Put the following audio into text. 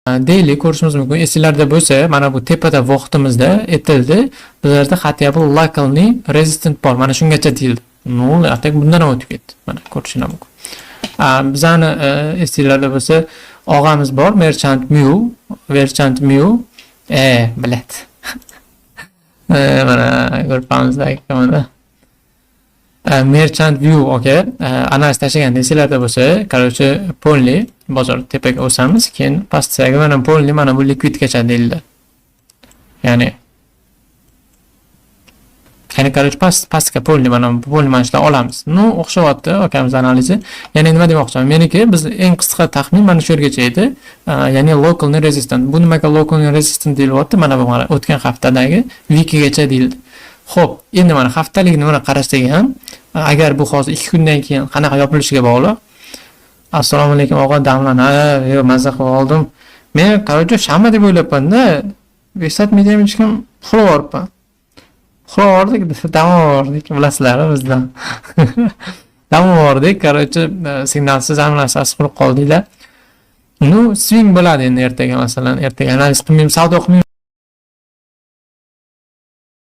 daily ko'rishimiz mumkin. Esinglarda bo'lsa, mana bu tepada vaqtimizda aytildi. Bizlarda hatto localni resistant bor. Mana shungacha deyildi. Nol, atak bundan o'tib ketdi. Mana ko'rishinglar mumkin. Bizani esinglarda bo'lsa, og'amiz bor, Merchant Mu, biladi. Mana ko'rpamizda mana Merchant View, okay. Analiz tashlagan esinglarda bo'lsa, короче, polli bozor tepaga o'samiz, keyin pastdagi mana polli mana bu likvidgacha deyildi. Ya'ni короче, pastga polli mana shunday olamiz. No, o'xshayapti akamiz analizi. Ya'ni nima demoqchiman? Meniki biz eng qisqa taxmin mana shu yergacha edi. Ya'ni local resistant. Bu nimaga local resistant deyilyapti? Mana bu o'tgan haftadagi wikigacha deyildi. Xo'p, endi mana haftalikni mana qarashsak ham, agar bu hozir 2 kundan keyin qanaqa yopilishiga bog'liq. Assalomu alaykum o'g'a, damlana, mazza qilib oldim. Men короче shanba deb o'ylabman-da. Besat media ham xuloyorpan. Xuloyordik, damovordik, bilasizlar bizdan. Damovordik, короче, signalsiz hammasini qilib qoldinglar. Nu swing bo'ladi endi ertaga masalan, ertaga analiz qilmayman, savdo qilmayman.